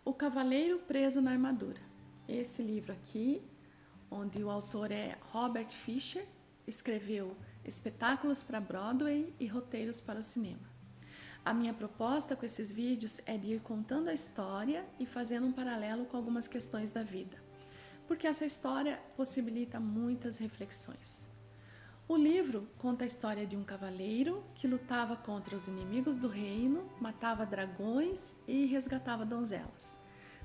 O Cavaleiro Preso na Armadura. Esse livro aqui, onde o autor é Robert Fisher, escreveu espetáculos para Broadway e roteiros para o cinema. A minha proposta com esses vídeos é de ir contando a história e fazendo um paralelo com algumas questões da vida, porque essa história possibilita muitas reflexões. O livro conta a história de um cavaleiro que lutava contra os inimigos do reino, matava dragões e resgatava donzelas.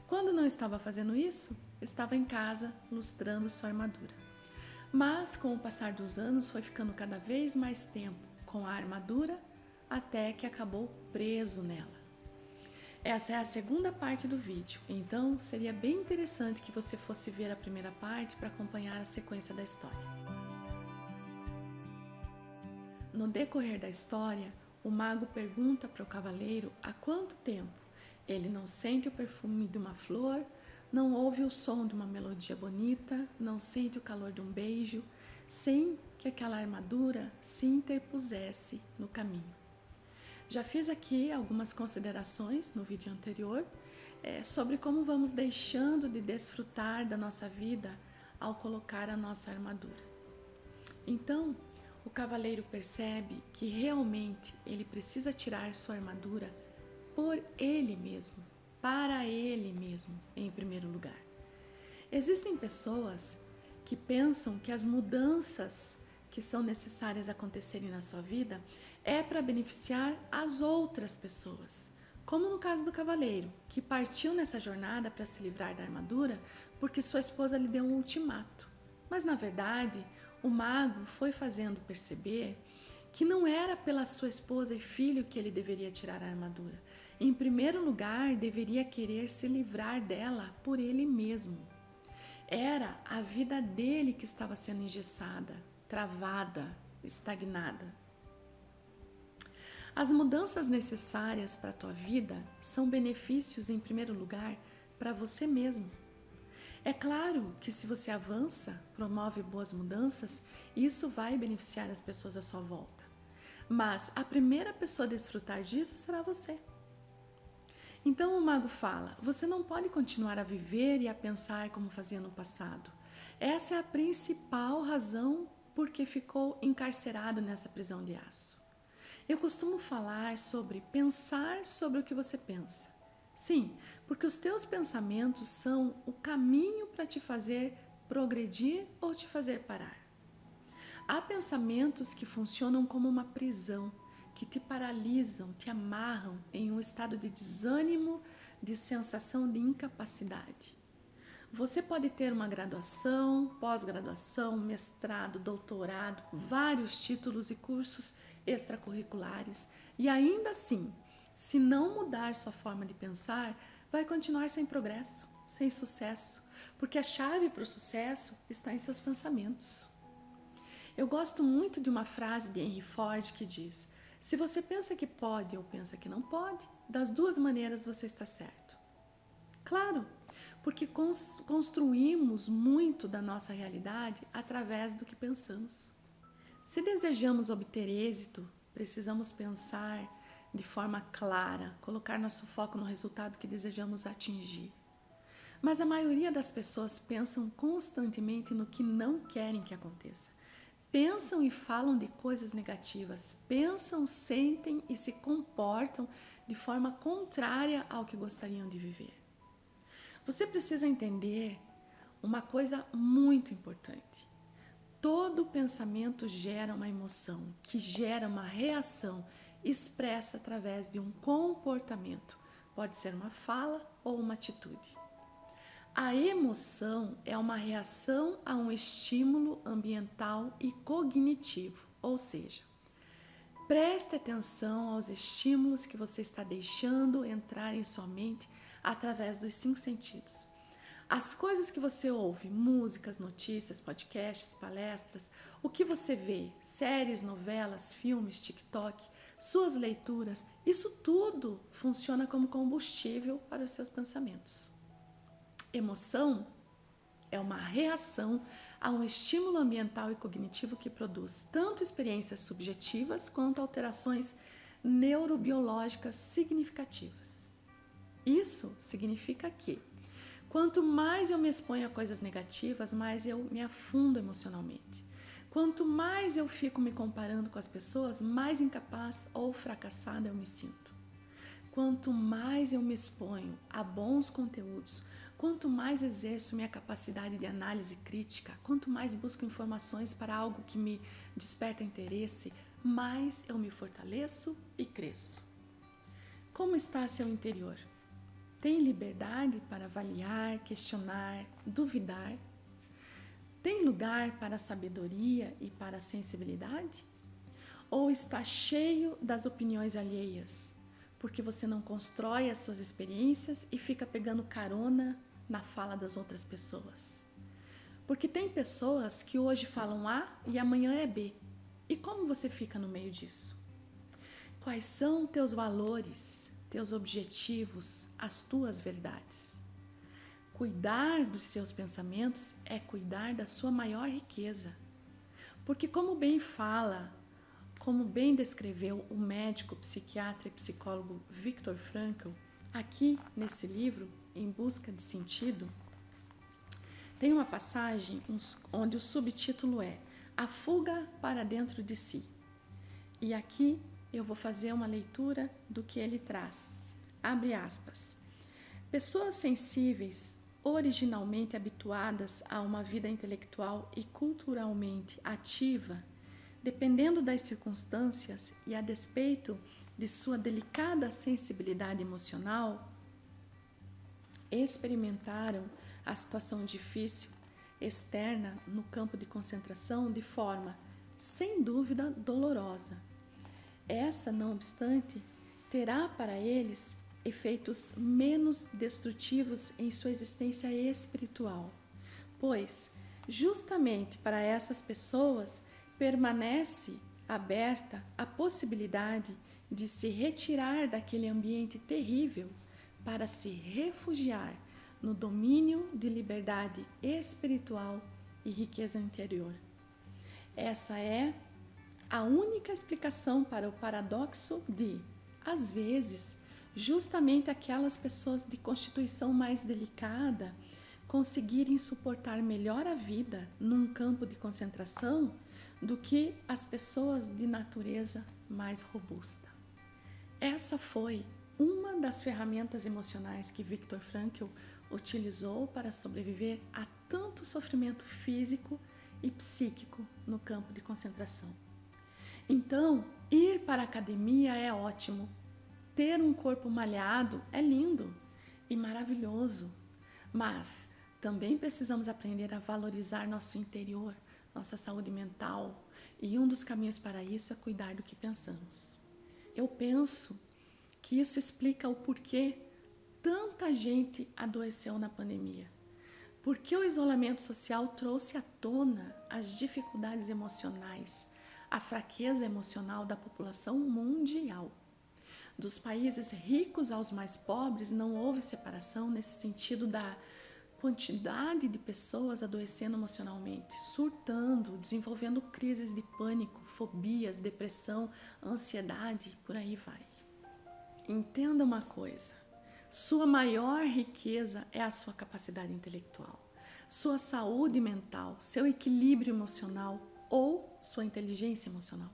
Quando não estava fazendo isso, estava em casa lustrando sua armadura. Mas com o passar dos anos foi ficando cada vez mais tempo com a armadura até que acabou preso nela. Essa é a segunda parte do vídeo, então seria bem interessante que você fosse ver a primeira parte para acompanhar a sequência da história. No decorrer da história, o mago pergunta para o cavaleiro há quanto tempo ele não sente o perfume de uma flor, não ouve o som de uma melodia bonita, não sente o calor de um beijo, sem que aquela armadura se interpusesse no caminho. Já fiz aqui algumas considerações no vídeo anterior sobre como vamos deixando de desfrutar da nossa vida ao colocar a nossa armadura. Então, o cavaleiro percebe que realmente ele precisa tirar sua armadura por ele mesmo, para ele mesmo, em primeiro lugar. Existem pessoas que pensam que as mudanças que são necessárias acontecerem na sua vida é para beneficiar as outras pessoas, como no caso do cavaleiro, que partiu nessa jornada para se livrar da armadura porque sua esposa lhe deu um ultimato. Mas na verdade, o mago foi fazendo perceber que não era pela sua esposa e filho que ele deveria tirar a armadura. Em primeiro lugar, deveria querer se livrar dela por ele mesmo. Era a vida dele que estava sendo engessada, travada, estagnada. As mudanças necessárias para a tua vida são benefícios, em primeiro lugar, para você mesmo. É claro que se você avança, promove boas mudanças, isso vai beneficiar as pessoas à sua volta. Mas a primeira pessoa a desfrutar disso será você. Então o mago fala, você não pode continuar a viver e a pensar como fazia no passado. Essa é a principal razão por que ficou encarcerado nessa prisão de aço. Eu costumo falar sobre pensar sobre o que você pensa. Sim, porque os teus pensamentos são o caminho para te fazer progredir ou te fazer parar. Há pensamentos que funcionam como uma prisão, que te paralisam, te amarram em um estado de desânimo, de sensação de incapacidade. Você pode ter uma graduação, pós-graduação, mestrado, doutorado, vários títulos e cursos extracurriculares e ainda assim, se não mudar sua forma de pensar, vai continuar sem progresso, sem sucesso, porque a chave para o sucesso está em seus pensamentos. Eu gosto muito de uma frase de Henry Ford que diz: se você pensa que pode ou pensa que não pode, das duas maneiras você está certo. Claro, porque construímos muito da nossa realidade através do que pensamos. Se desejamos obter êxito, precisamos pensar de forma clara, colocar nosso foco no resultado que desejamos atingir. Mas a maioria das pessoas pensam constantemente no que não querem que aconteça. Pensam e falam de coisas negativas, pensam, sentem e se comportam de forma contrária ao que gostariam de viver. Você precisa entender uma coisa muito importante. Todo pensamento gera uma emoção, que gera uma reação expressa através de um comportamento. Pode ser uma fala ou uma atitude. A emoção é uma reação a um estímulo ambiental e cognitivo, ou seja, preste atenção aos estímulos que você está deixando entrar em sua mente através dos 5 sentidos. As coisas que você ouve, músicas, notícias, podcasts, palestras, o que você vê, séries, novelas, filmes, TikTok, suas leituras, isso tudo funciona como combustível para os seus pensamentos. Emoção é uma reação a um estímulo ambiental e cognitivo que produz tanto experiências subjetivas quanto alterações neurobiológicas significativas. Isso significa que quanto mais eu me exponho a coisas negativas, mais eu me afundo emocionalmente. Quanto mais eu fico me comparando com as pessoas, mais incapaz ou fracassada eu me sinto. Quanto mais eu me exponho a bons conteúdos, quanto mais exerço minha capacidade de análise crítica, quanto mais busco informações para algo que me desperta interesse, mais eu me fortaleço e cresço. Como está seu interior? Tem liberdade para avaliar, questionar, duvidar? Tem lugar para a sabedoria e para a sensibilidade? Ou está cheio das opiniões alheias, porque você não constrói as suas experiências e fica pegando carona na fala das outras pessoas? Porque tem pessoas que hoje falam A e amanhã é B. E como você fica no meio disso? Quais são teus valores, teus objetivos, as tuas verdades? Cuidar dos seus pensamentos é cuidar da sua maior riqueza. Porque como bem descreveu o médico, psiquiatra e psicólogo Viktor Frankl, aqui nesse livro, Em Busca de Sentido, tem uma passagem onde o subtítulo é A Fuga para Dentro de Si. E aqui eu vou fazer uma leitura do que ele traz. Abre aspas. Pessoas sensíveis, originalmente habituadas a uma vida intelectual e culturalmente ativa, dependendo das circunstâncias e a despeito de sua delicada sensibilidade emocional, experimentaram a situação difícil externa no campo de concentração de forma, sem dúvida, dolorosa. Essa, não obstante, terá para eles efeitos menos destrutivos em sua existência espiritual, pois, justamente para essas pessoas, permanece aberta a possibilidade de se retirar daquele ambiente terrível para se refugiar no domínio de liberdade espiritual e riqueza interior. Essa é a única explicação para o paradoxo de, às vezes, justamente aquelas pessoas de constituição mais delicada conseguirem suportar melhor a vida num campo de concentração do que as pessoas de natureza mais robusta. Essa foi uma das ferramentas emocionais que Viktor Frankl utilizou para sobreviver a tanto sofrimento físico e psíquico no campo de concentração. Então, ir para a academia é ótimo. Ter um corpo malhado é lindo e maravilhoso. Mas também precisamos aprender a valorizar nosso interior, nossa saúde mental. E um dos caminhos para isso é cuidar do que pensamos. Eu penso que isso explica o porquê tanta gente adoeceu na pandemia. Porque o isolamento social trouxe à tona as dificuldades emocionais, a fraqueza emocional da população mundial. Dos países ricos aos mais pobres, não houve separação nesse sentido da quantidade de pessoas adoecendo emocionalmente, surtando, desenvolvendo crises de pânico, fobias, depressão, ansiedade, por aí vai. Entenda uma coisa, sua maior riqueza é a sua capacidade intelectual, sua saúde mental, seu equilíbrio emocional ou sua inteligência emocional.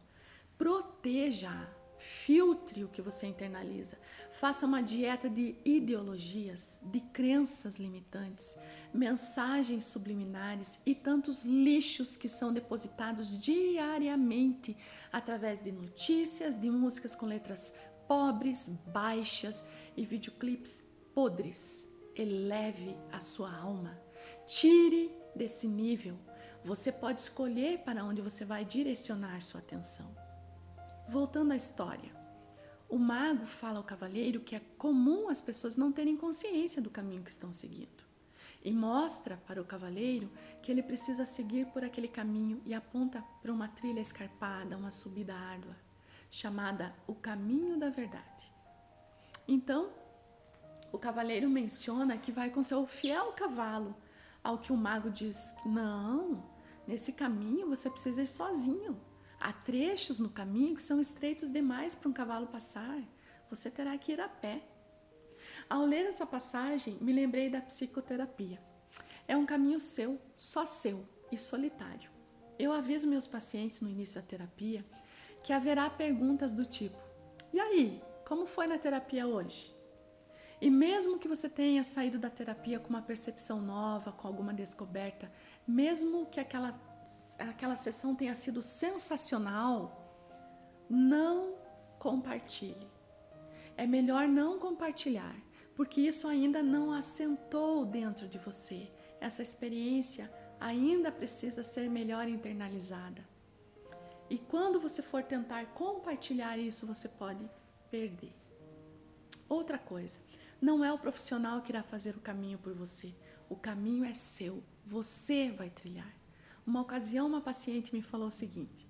Proteja-a, filtre o que você internaliza, faça uma dieta de ideologias, de crenças limitantes, mensagens subliminares e tantos lixos que são depositados diariamente através de notícias, de músicas com letras pobres, baixas e videoclipes podres. Eleve a sua alma, tire desse nível. Você pode escolher para onde você vai direcionar sua atenção. Voltando à história, o mago fala ao cavaleiro que é comum as pessoas não terem consciência do caminho que estão seguindo e mostra para o cavaleiro que ele precisa seguir por aquele caminho e aponta para uma trilha escarpada, uma subida árdua, chamada o caminho da verdade. Então, o cavaleiro menciona que vai com seu fiel cavalo, ao que o mago diz: não, nesse caminho você precisa ir sozinho. Há trechos no caminho que são estreitos demais para um cavalo passar. Você terá que ir a pé. Ao ler essa passagem, me lembrei da psicoterapia. É um caminho seu, só seu e solitário. Eu aviso meus pacientes no início da terapia que haverá perguntas do tipo: e aí, como foi na terapia hoje? E mesmo que você tenha saído da terapia com uma percepção nova, com alguma descoberta, mesmo que aquela sessão tenha sido sensacional, não compartilhe. É melhor não compartilhar, porque isso ainda não assentou dentro de você. Essa experiência ainda precisa ser melhor internalizada. E quando você for tentar compartilhar isso, você pode perder. Outra coisa, não é o profissional que irá fazer o caminho por você. O caminho é seu, você vai trilhar. Uma ocasião, uma paciente me falou o seguinte: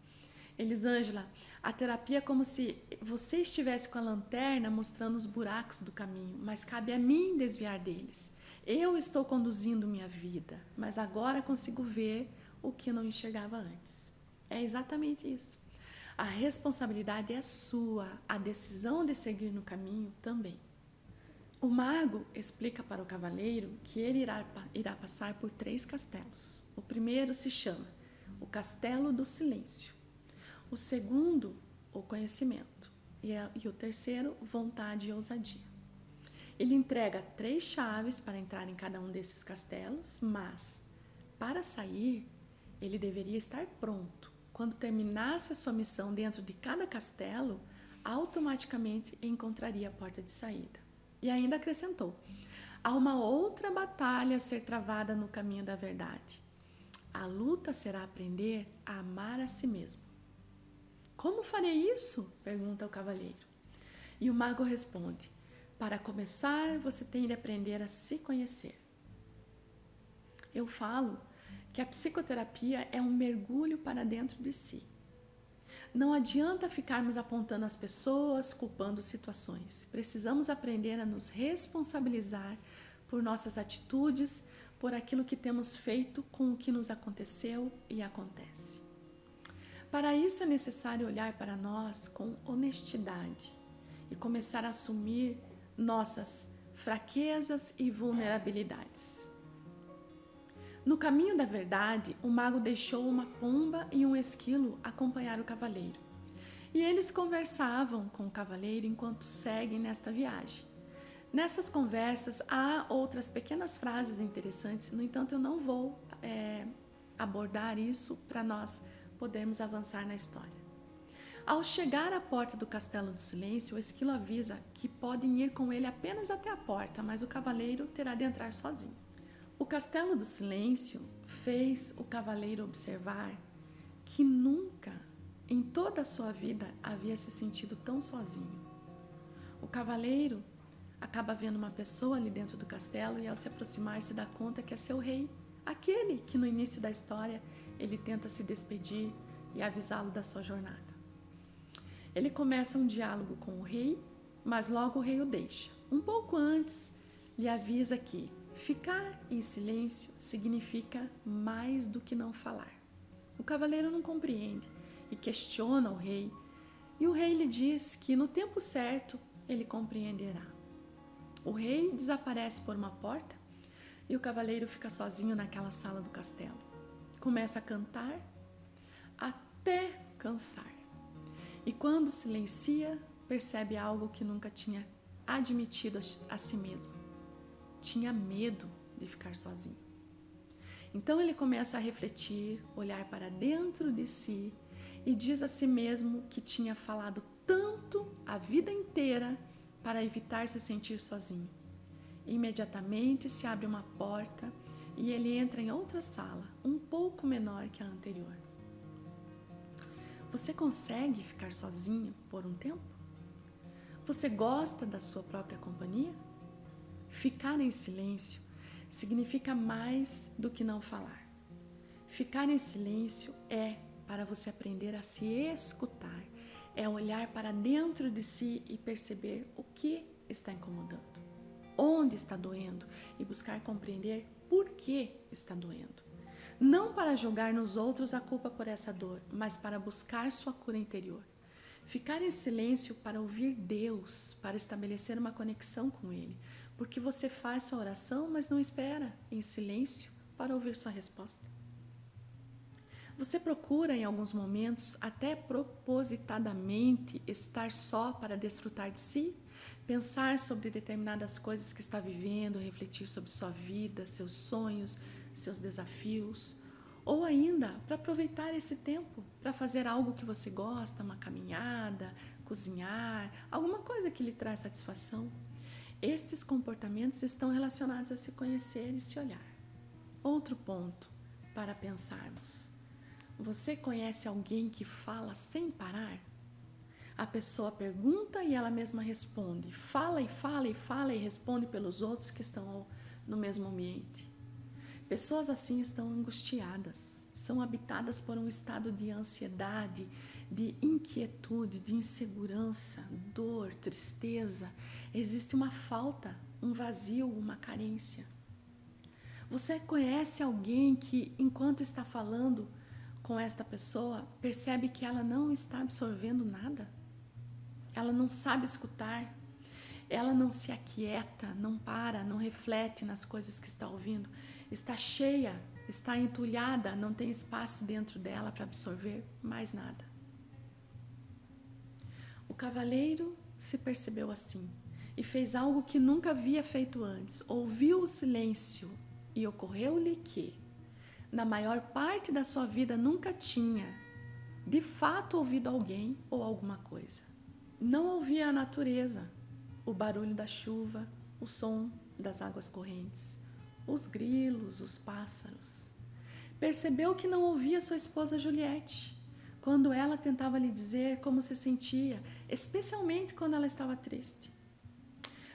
Elisângela, a terapia é como se você estivesse com a lanterna mostrando os buracos do caminho, mas cabe a mim desviar deles. Eu estou conduzindo minha vida, mas agora consigo ver o que não enxergava antes. É exatamente isso. A responsabilidade é sua, a decisão de seguir no caminho também. O mago explica para o cavaleiro que ele irá passar por 3 castelos. O primeiro se chama o Castelo do Silêncio. O segundo, o conhecimento. E o terceiro, vontade e ousadia. Ele entrega 3 chaves para entrar em cada um desses castelos, mas para sair, ele deveria estar pronto. Quando terminasse a sua missão dentro de cada castelo, automaticamente encontraria a porta de saída. E ainda acrescentou: há uma outra batalha a ser travada no caminho da verdade. A luta será aprender a amar a si mesmo. Como farei isso? Pergunta o cavaleiro. E o mago responde: para começar, você tem de aprender a se conhecer. Eu falo que a psicoterapia é um mergulho para dentro de si. Não adianta ficarmos apontando as pessoas, culpando situações. Precisamos aprender a nos responsabilizar por nossas atitudes, por aquilo que temos feito com o que nos aconteceu e acontece. Para isso é necessário olhar para nós com honestidade e começar a assumir nossas fraquezas e vulnerabilidades. No caminho da verdade, o mago deixou uma pomba e um esquilo acompanhar o cavaleiro. E eles conversavam com o cavaleiro enquanto seguem nesta viagem. Nessas conversas há outras pequenas frases interessantes, no entanto eu não vou abordar isso para nós podermos avançar na história. Ao chegar à porta do Castelo do Silêncio, o esquilo avisa que podem ir com ele apenas até a porta, mas o cavaleiro terá de entrar sozinho. O Castelo do Silêncio fez o cavaleiro observar que nunca, em toda a sua vida, havia se sentido tão sozinho. O cavaleiro acaba vendo uma pessoa ali dentro do castelo e, ao se aproximar, se dá conta que é seu rei, aquele que no início da história ele tenta se despedir e avisá-lo da sua jornada. Ele começa um diálogo com o rei, mas logo o rei o deixa. Um pouco antes, lhe avisa que ficar em silêncio significa mais do que não falar. O cavaleiro não compreende e questiona o rei, e o rei lhe diz que no tempo certo ele compreenderá. O rei desaparece por uma porta e o cavaleiro fica sozinho naquela sala do castelo. Começa a cantar até cansar. E quando silencia, percebe algo que nunca tinha admitido a si mesmo. Tinha medo de ficar sozinho. Então ele começa a refletir, olhar para dentro de si e diz a si mesmo que tinha falado tanto a vida inteira para evitar se sentir sozinho. Imediatamente se abre uma porta e ele entra em outra sala, um pouco menor que a anterior. Você consegue ficar sozinho por um tempo? Você gosta da sua própria companhia? Ficar em silêncio significa mais do que não falar. Ficar em silêncio é para você aprender a se escutar, é olhar para dentro de si e perceber o que está incomodando, onde está doendo e buscar compreender por que está doendo. Não para jogar nos outros a culpa por essa dor, mas para buscar sua cura interior. Ficar em silêncio para ouvir Deus, para estabelecer uma conexão com Ele. porque você faz sua oração, mas não espera em silêncio para ouvir sua resposta. Você procura em alguns momentos, até propositadamente, estar só para desfrutar de si, pensar sobre determinadas coisas que está vivendo, refletir sobre sua vida, seus sonhos, seus desafios, ou ainda para aproveitar esse tempo para fazer algo que você gosta, uma caminhada, cozinhar, alguma coisa que lhe traz satisfação. Estes comportamentos estão relacionados a se conhecer e se olhar. Outro ponto para pensarmos. Você conhece alguém que fala sem parar? A pessoa pergunta e ela mesma responde. Fala e fala e fala e responde pelos outros que estão no mesmo ambiente. Pessoas assim estão angustiadas, são habitadas por um estado de ansiedade, de inquietude, de insegurança, dor, tristeza. Existe uma falta, um vazio, uma carência. Você conhece alguém que, enquanto está falando com esta pessoa, percebe que ela não está absorvendo nada? Ela não sabe escutar, ela não se aquieta, não para, não reflete nas coisas que está ouvindo. Está cheia, está entulhada, não tem espaço dentro dela para absorver mais nada. O cavaleiro se percebeu assim e fez algo que nunca havia feito antes. Ouviu o silêncio e ocorreu-lhe que, na maior parte da sua vida, nunca tinha, de fato, ouvido alguém ou alguma coisa. Não ouvia a natureza, o barulho da chuva, o som das águas correntes, os grilos, os pássaros. Percebeu que não ouvia sua esposa Juliette, quando ela tentava lhe dizer como se sentia, especialmente quando ela estava triste.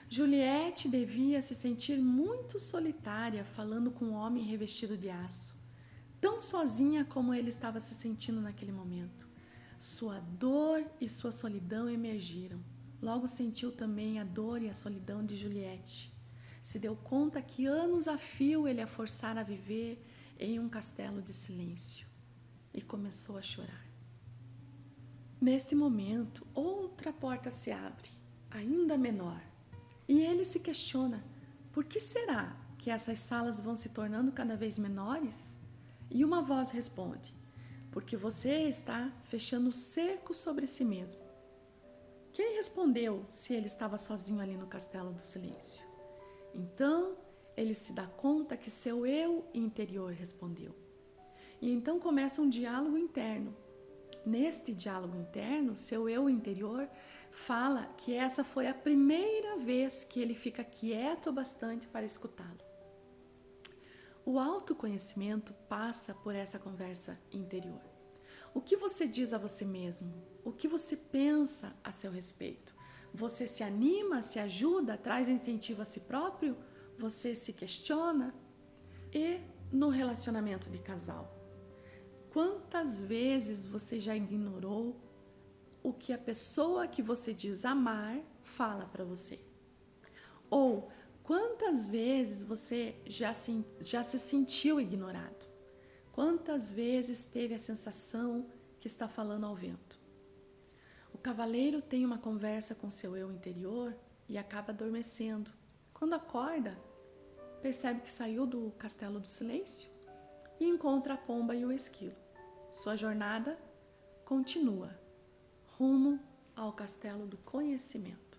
Juliette devia se sentir muito solitária falando com um homem revestido de aço, tão sozinha como ele estava se sentindo naquele momento. Sua dor e sua solidão emergiram. Logo sentiu também a dor e a solidão de Juliette. Se deu conta que anos a fio ele a forçara a viver em um castelo de silêncio e começou a chorar. Neste momento, outra porta se abre, ainda menor, e ele se questiona: por que será que essas salas vão se tornando cada vez menores? E uma voz responde: porque você está fechando o cerco sobre si mesmo. Quem respondeu se ele estava sozinho ali no castelo do silêncio? Então, ele se dá conta que seu eu interior respondeu. E então começa um diálogo interno. Neste diálogo interno, seu eu interior fala que essa foi a primeira vez que ele fica quieto bastante para escutá-lo. O autoconhecimento passa por essa conversa interior. O que você diz a você mesmo? O que você pensa a seu respeito? Você se anima, se ajuda, traz incentivo a si próprio? Você se questiona? E no relacionamento de casal? Quantas vezes você já ignorou o que a pessoa que você diz amar fala para você? Ou quantas vezes você já se sentiu ignorado? Quantas vezes teve a sensação que está falando ao vento? O cavaleiro tem uma conversa com seu eu interior e acaba adormecendo. Quando acorda, percebe que saiu do castelo do silêncio e encontra a pomba e o esquilo. Sua jornada continua rumo ao castelo do conhecimento.